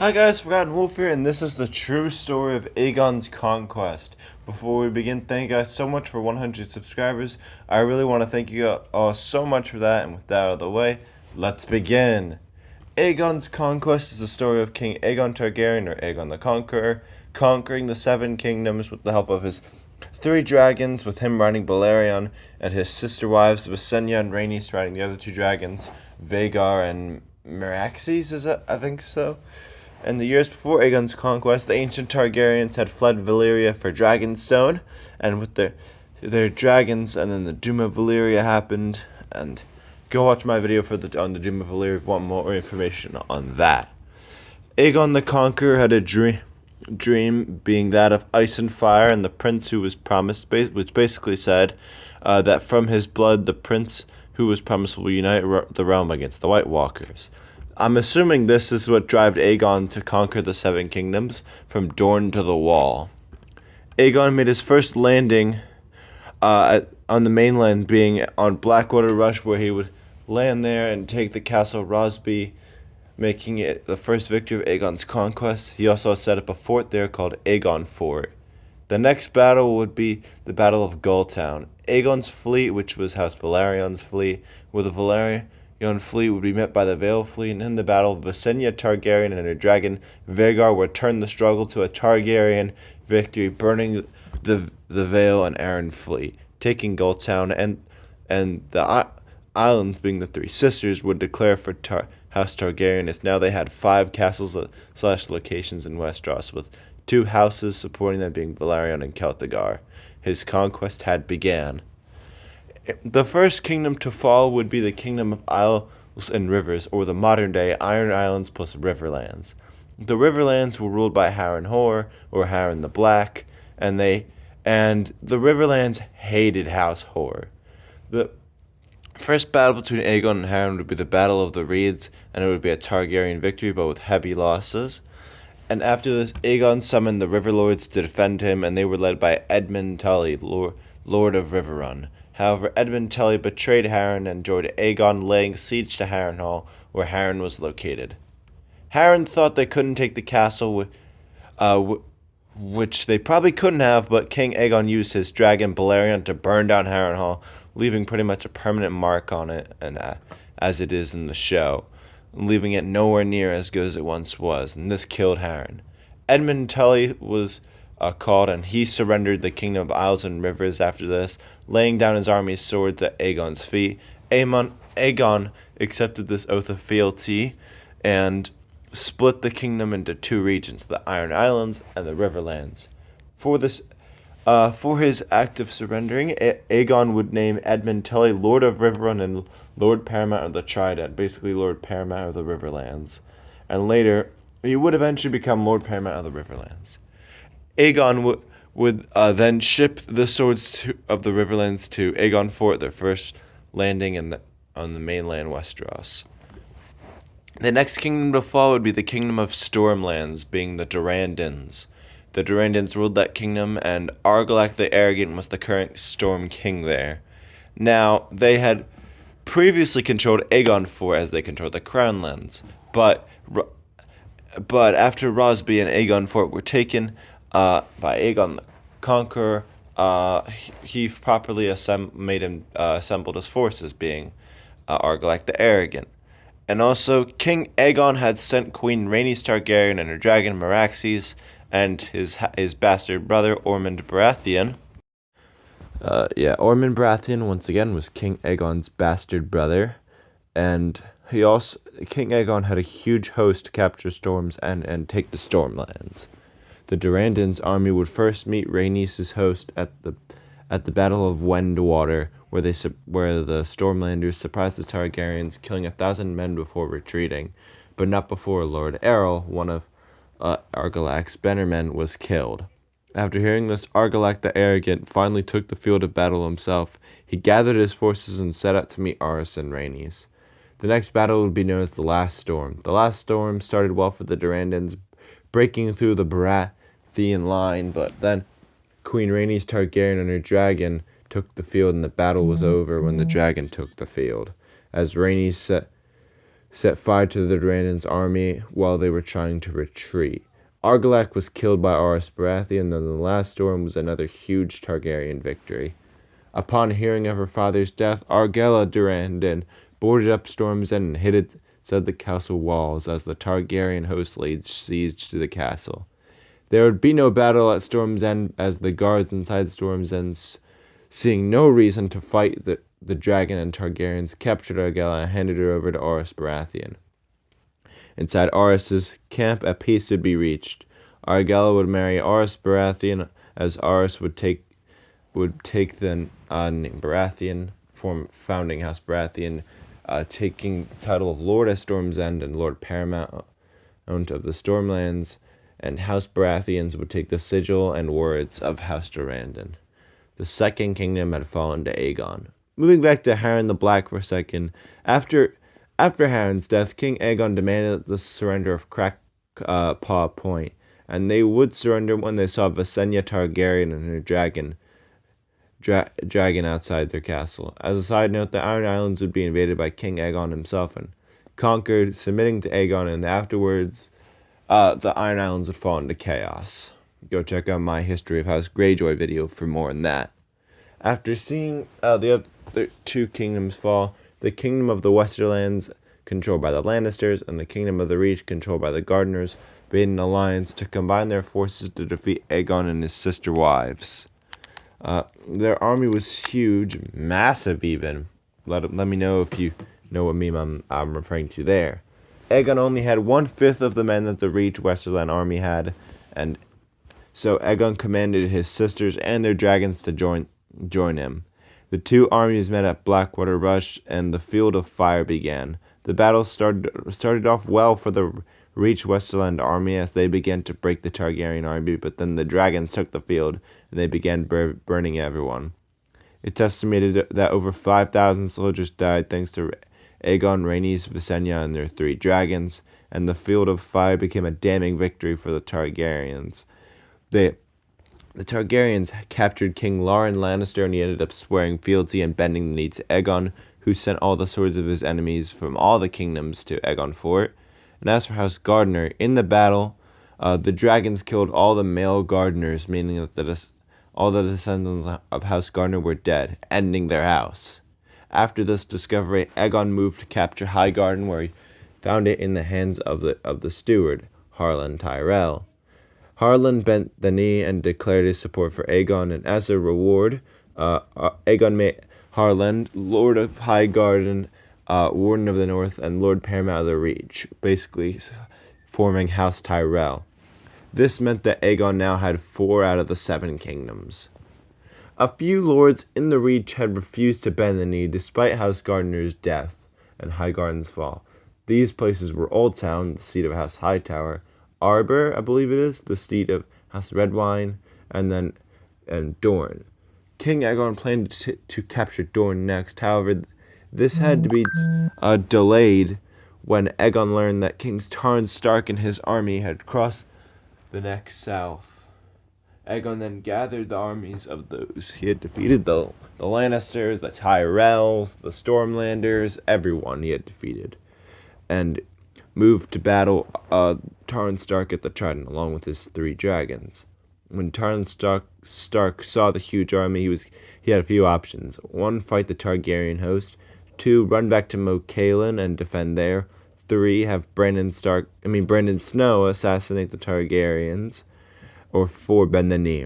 Hi guys, Forgotten Wolf here, and this is the true story of Aegon's conquest. Before we begin, thank you guys so much for 100 subscribers. I really want to thank you all so much for that, and with that out of the way, let's begin. Aegon's conquest is the story of King Aegon Targaryen, or Aegon the Conqueror, conquering the Seven Kingdoms with the help of his three dragons, with him riding Balerion, and his sister wives, Visenya and Rhaenys, riding the other two dragons, Vhagar and Meraxes, is it? I think so. In the years before Aegon's conquest, the ancient Targaryens had fled Valyria for Dragonstone, and with their dragons, and then the Doom of Valyria happened. And go watch my video on the Doom of Valyria if you want more information on that. Aegon the Conqueror had a dream being that of ice and fire, and the prince who was promised, which basically said that from his blood the prince who was promised will unite the realm against the White Walkers. I'm assuming this is what drove Aegon to conquer the Seven Kingdoms, from Dorne to the Wall. Aegon made his first landing on the mainland, being on Blackwater Rush, where he would land there and take the castle Rosby, making it the first victory of Aegon's conquest. He also set up a fort there called Aegon Fort. The next battle would be the Battle of Gulltown. Aegon's fleet, which was House Valerion's fleet, where the Valerian fleet would be met by the Vale fleet, and in the battle, Visenya Targaryen and her dragon Vhagar would turn the struggle to a Targaryen victory, burning the Vale and Arryn fleet, taking Gulltown, and the islands, being the Three Sisters, would declare for House Targaryen, as now they had 5 castles / locations in Westeros, with 2 houses supporting them, being Velaryon and Celtigar. His conquest had began. The first kingdom to fall would be the Kingdom of Isles and Rivers, or the modern-day Iron Islands plus Riverlands. The Riverlands were ruled by Harrenhal, or Harren the Black, and the Riverlands hated House Hor. The first battle between Aegon and Harren would be the Battle of the Reeds, and it would be a Targaryen victory, but with heavy losses. And after this, Aegon summoned the Riverlords to defend him, and they were led by Edmund Tully, Lord of Riverrun. However, Edmund Tully betrayed Harren and joined Aegon, laying siege to Harrenhal, where Harren was located. Harren thought they couldn't take the castle, which they probably couldn't have, but King Aegon used his dragon Balerion to burn down Harrenhal, leaving pretty much a permanent mark on it, and as it is in the show, leaving it nowhere near as good as it once was, and this killed Harren. Edmund Tully was called, and he surrendered the Kingdom of Isles and Rivers after this, laying down his army's swords at Aegon's feet. Aegon accepted this oath of fealty and split the kingdom into 2 regions, the Iron Islands and the Riverlands. For his act of surrendering, Aegon would name Edmund Tully Lord of Riverrun and Lord Paramount of the Trident, basically Lord Paramount of the Riverlands. And later, he would eventually become Lord Paramount of the Riverlands. Aegon would then ship the swords of the Riverlands to Aegon Fort, their first landing on the mainland Westeros. The next kingdom to fall would be the Kingdom of Stormlands, being the Durrandons. The Durrandons ruled that kingdom, and Argilac the Arrogant was the current Storm King there. Now, they had previously controlled Aegon Fort, as they controlled the Crownlands, but after Rosby and Aegon Fort were taken by Aegon the Conqueror, he properly assembled his forces, being Argilac the Arrogant. And also, King Aegon had sent Queen Rhaenys Targaryen and her dragon Meraxes, and his bastard brother Ormond Baratheon. Ormond Baratheon, once again, was King Aegon's bastard brother, and King Aegon had a huge host to capture storms and take the Stormlands. The Durrandons' army would first meet Rhaenys' host at the Battle of Wendwater, where the Stormlanders surprised the Targaryens, killing 1,000 men before retreating, but not before Lord Errol, one of Argilac's bannermen, was killed. After hearing this, Argilac the Arrogant finally took the field of battle himself. He gathered his forces and set out to meet Arys and Rhaenys. The next battle would be known as the Last Storm. The Last Storm started well for the Durrandons, breaking through the Baratheon line, but then Queen Rhaenys Targaryen and her dragon took the field, and the battle was over when the dragon took the field, as Rhaenys set fire to the Durrandon's army while they were trying to retreat. Argilac was killed by Aerys Baratheon, and then the last storm was another huge Targaryen victory. Upon hearing of her father's death, Argella Durrandon boarded up Storm's End and hid outside the castle walls as the Targaryen host laid siege to the castle. There would be no battle at Storm's End, as the guards inside Storm's End, seeing no reason to fight the dragon and Targaryens, captured Argella and handed her over to Aerys Baratheon. Inside Aerys' camp, a peace would be reached. Argella would marry Aerys Baratheon, as Aerys would take the name Baratheon, founding House Baratheon, taking the title of Lord of Storm's End and Lord Paramount of the Stormlands, and House Baratheons would take the sigil and words of House Durrandon. The Second Kingdom had fallen to Aegon. Moving back to Harren the Black for a second, after Harren's death, King Aegon demanded the surrender of Crackpaw Point, and they would surrender when they saw Visenya Targaryen and her dragon outside their castle. As a side note, the Iron Islands would be invaded by King Aegon himself and conquered, submitting to Aegon, and afterwards, the Iron Islands would fall into chaos. Go check out my History of House Greyjoy video for more on that. After seeing the other two kingdoms fall, the Kingdom of the Westerlands, controlled by the Lannisters, and the Kingdom of the Reach, controlled by the Gardeners, made an alliance to combine their forces to defeat Aegon and his sister wives. Their army was huge, massive even. Let me know if you know what meme I'm referring to there. Aegon only had 1/5 of the men that the Reach Westerland army had, and so Aegon commanded his sisters and their dragons to join him. The two armies met at Blackwater Rush, and the Field of Fire began. The battle started off well for the Reach Westerland army as they began to break the Targaryen army, but then the dragons took the field, and they began burning everyone. It's estimated that over 5,000 soldiers died thanks to Aegon, Rhaenys, Visenya, and their 3 dragons, and the Field of Fire became a damning victory for the Targaryens. The Targaryens captured King Lauren Lannister, and he ended up swearing fealty and bending the knee to Aegon, who sent all the swords of his enemies from all the kingdoms to Aegon Fort. And as for House Gardener, in the battle, the dragons killed all the male gardeners, meaning that all the descendants of House Gardener were dead, ending their house. After this discovery, Aegon moved to capture Highgarden, where he found it in the hands of the steward, Harlan Tyrell. Harlan bent the knee and declared his support for Aegon, and as a reward, Aegon made Harlan Lord of Highgarden, Warden of the North, and Lord Paramount of the Reach, basically forming House Tyrell. This meant that Aegon now had 4 out of the 7 kingdoms. A few lords in the Reach had refused to bend the knee despite House Gardener's death and Highgarden's fall. These places were Old Town, the seat of House Hightower, Arbor, I believe it is, the seat of House Redwyne, and Dorne. King Aegon planned to capture Dorne next. However, this had to be delayed when Aegon learned that King Tarn Stark and his army had crossed the next south. Aegon then gathered the armies of those he had defeated, the Lannisters, the Tyrells, the Stormlanders, everyone he had defeated, and moved to battle Tarn Stark at the Trident along with his 3 dragons. When Tarn Stark saw the huge army, he had a few options. 1, fight the Targaryen host. 2, run back to Mokalan and defend there. 3, have Brandon Snow assassinate the Targaryens. Or 4, bend the knee.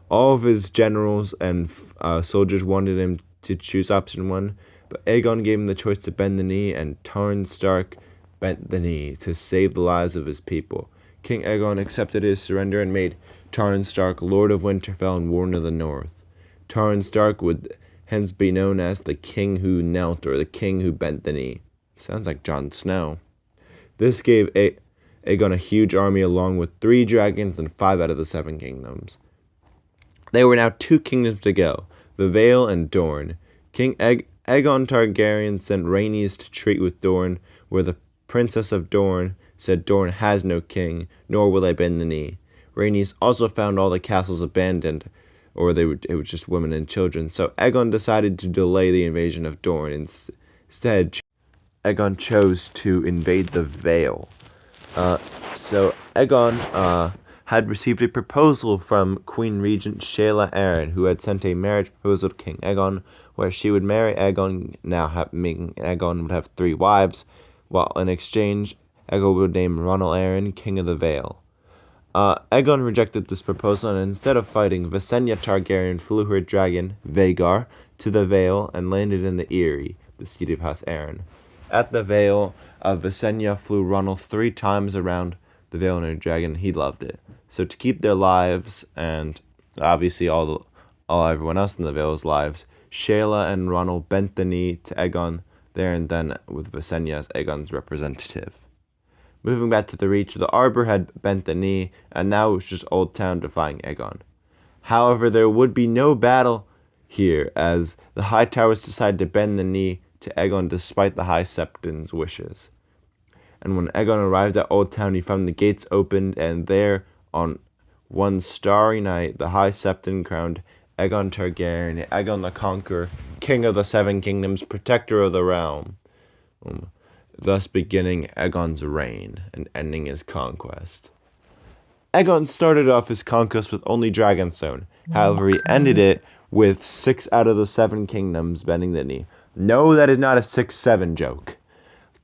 All of his generals and soldiers wanted him to choose option 1, but Aegon gave him the choice to bend the knee, and Tarn Stark bent the knee to save the lives of his people. King Aegon accepted his surrender and made Tarn Stark Lord of Winterfell and Warden of the North. Tarn Stark would hence be known as the King Who Knelt, or the King Who Bent the Knee. Sounds like Jon Snow. This gave Aegon a huge army along with 3 dragons and 5 out of the 7 kingdoms. There were now 2 kingdoms to go, the Vale and Dorne. King Aegon Targaryen sent Rhaenys to treat with Dorne, where the Princess of Dorne said Dorne has no king, nor will I bend the knee. Rhaenys also found all the castles abandoned, or it was just women and children, so Aegon decided to delay the invasion of Dorne. Instead, Aegon chose to invade the Vale. So Aegon had received a proposal from Queen Regent Shaela Arryn, who had sent a marriage proposal to King Aegon, where she would marry Aegon, making Aegon would have 3 wives, while in exchange, Aegon would name Ronald Arryn King of the Vale. Aegon rejected this proposal, and instead of fighting, Visenya Targaryen flew her dragon, Vhagar, to the Vale and landed in the Eyrie, the seat of House Arryn. At the Vale, Visenya flew Ronald 3 times around the Vale in her dragon. He loved it. So to keep their lives, and obviously all everyone else in the Vale's lives, Shaela and Ronald bent the knee to Aegon there and then, with Visenya as Aegon's representative. Moving back to the Reach, the Arbor had bent the knee, and now it was just Old Town defying Aegon. However, there would be no battle here, as the High Towers decided to bend the knee to Aegon despite the High Septon's wishes. And when Aegon arrived at Old Town, he found the gates opened, and there, on one starry night, the High Septon crowned Aegon Targaryen, Aegon the Conqueror, King of the 7 Kingdoms, Protector of the Realm, thus beginning Aegon's reign and ending his conquest. Aegon started off his conquest with only Dragonstone. However, he ended it with 6 out of the 7 kingdoms bending the knee. No, that is not a 6-7 joke.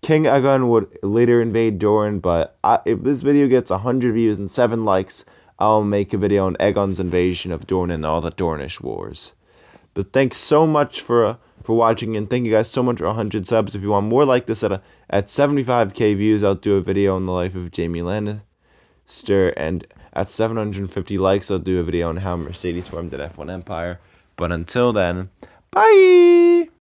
King Aegon would later invade Dorne, but if this video gets 100 views and 7 likes, I'll make a video on Aegon's invasion of Dorne and all the Dornish wars. But thanks so much for watching, and thank you guys so much for 100 subs. If you want more like this at 75k views, I'll do a video on the life of Jaime Lannister, and at 750 likes, I'll do a video on how Mercedes formed an F1 empire. But until then, bye!